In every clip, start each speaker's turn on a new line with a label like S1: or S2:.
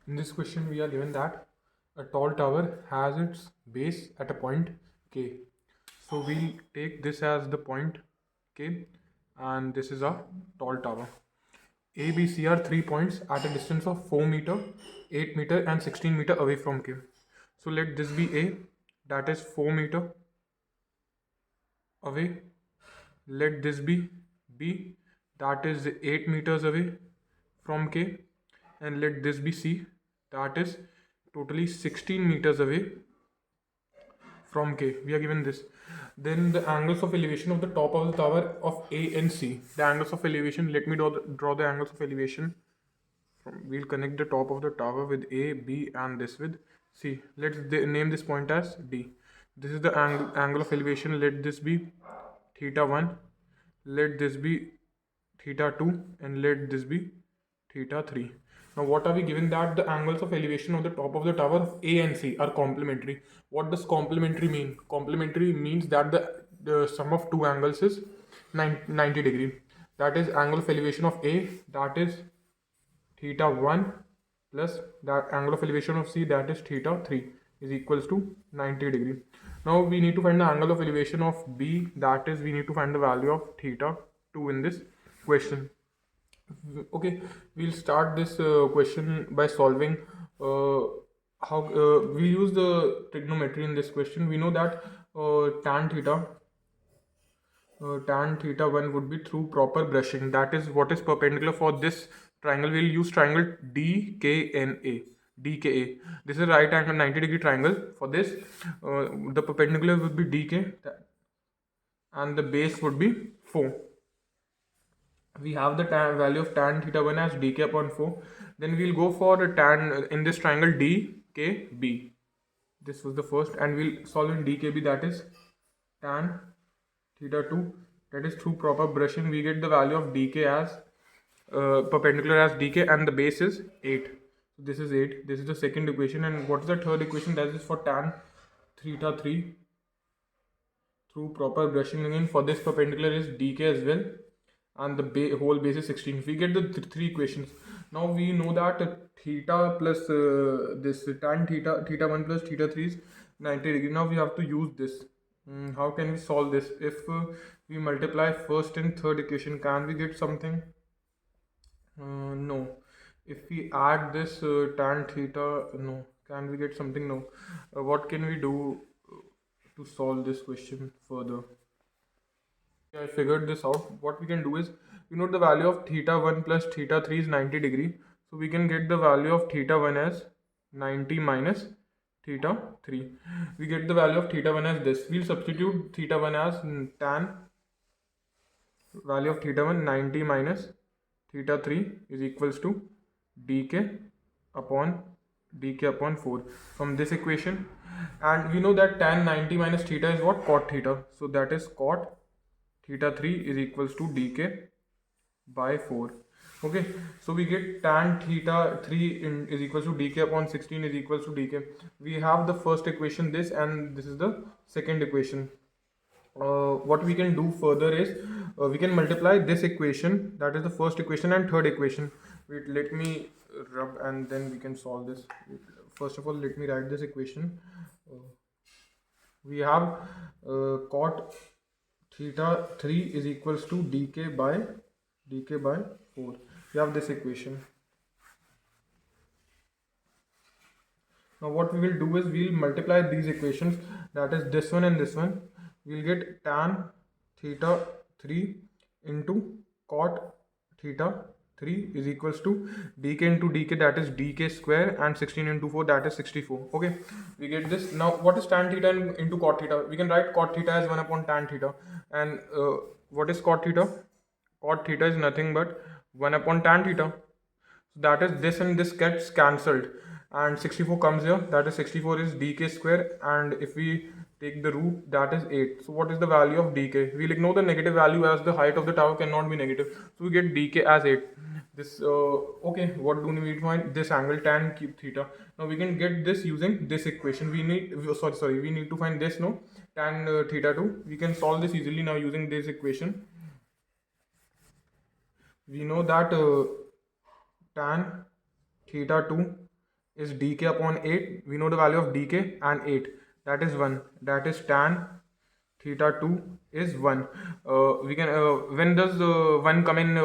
S1: In this question, we are given that a tall tower has its base at a point K. So we'll take this as the point K, and this is a tall tower. A, B, C are 3 points at a distance of 4 meter, 8 meter, and 16 meter away from K. So let this be A, that is 4 meter away. Let this be B, that is 8 meters away from K, and let this be C, that is totally 16 meters away from K. We are given this. Then the angles of elevation of the top of the tower of A and C. The angles of elevation, let me draw the angles of elevation. We'll connect the top of the tower with A, B, and this with C. Let's name this point as D. This is the angle of elevation. Let this be theta 1. Let this be theta 2, and let this be theta 3. Now what are we given? That the angles of elevation of the top of the tower of A and C are complementary. What does complementary mean? Complementary means that the sum of two angles is 90 degree. That is angle of elevation of A, that is theta 1, plus that angle of elevation of C, that is theta 3, is equals to 90 degree. Now we need to find the angle of elevation of B, that is we need to find the value of theta 2 in this question. Okay, we'll start this question by solving how we use the trigonometry in this question. We know that tan theta 1 would be through proper brushing, that is what is perpendicular for this triangle. We'll use triangle DKNA. DKA. This is a right angle 90 degree triangle. For this, the perpendicular would be DK and the base would be 4. We have the value of tan theta 1 as dk upon 4. Then we'll go for a tan in this triangle DKB. This was the first, and we'll solve in DKB, that is tan theta 2, that is through proper brushing we get the value of dk as perpendicular as dk, and the base is 8. So this is 8. This is the second equation. And what is the third equation? That is for tan theta 3 through proper brushing. Again, for this perpendicular is dk as well, and the whole base is 16. We get the three equations. Now we know that theta plus this tan theta 1 plus theta 3 is 90 degree. Now we have to use this. How can we solve this? If we multiply first and third equation, can we get something? No. If we add this tan theta, no. Can we get something? No. What can we do to solve this question further? I figured this out. What we can do is, we know the value of theta 1 plus theta 3 is 90 degree. So we can get the value of theta 1 as 90 minus theta 3. We get the value of theta 1 as this. We'll substitute theta 1 as tan value of theta 1 90 minus theta 3 is equals to dk upon 4 from this equation. And we know that tan 90 minus theta is what? Cot theta. So that is cot theta 3 is equals to dk by 4. Okay, so we get tan theta 3 is equals to dk upon 16 is equals to dk. We have the first equation, this, and this is the second equation. What we can do further is we can multiply this equation, that is the first equation, and third equation. Wait, let me rub and then we can solve this. First of all, let me write this equation. We have cot theta 3 is equals to dk by 4. We have this equation. Now what we will do is we'll multiply these equations, that is this one and this one. We'll get tan theta 3 into cot theta 3 is equals to dk into dk, that is dk square, and 16 into 4, that is 64. Okay, we get this. Now what is tan theta into cot theta? We can write cot theta as 1 upon tan theta. And what is cot theta? Cot theta is nothing but 1 upon tan theta. So that is this and this gets cancelled, and 64 comes here, that is 64 is dk square, and if we take the root, that is 8. So what is the value of dk? We'll ignore the negative value as the height of the tower cannot be negative, so we get dk as 8. This okay, what do we need to find? This angle tan cube theta. Now we can get this using this equation. We need we need to find this, no, tan theta 2. We can solve this easily now using this equation. We know that tan theta 2 is dk upon 8. We know the value of dk and 8. That is 1. That is tan theta 2 is 1. We can when does 1 come in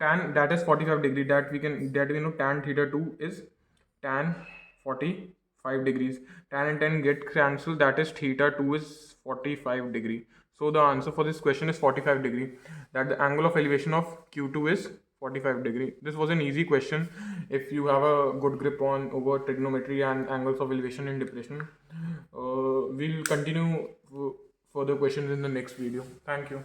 S1: tan? That is 45 degree. That we know tan theta 2 is tan 45 degrees. Tan and tan get cancelled. That is theta 2 is 45 degree. So the answer for this question is 45 degree. That the angle of elevation of Q2 is 45 degree. This was an easy question if you have a good grip on over trigonometry and angles of elevation and depression. We'll continue further questions in the next video. Thank you.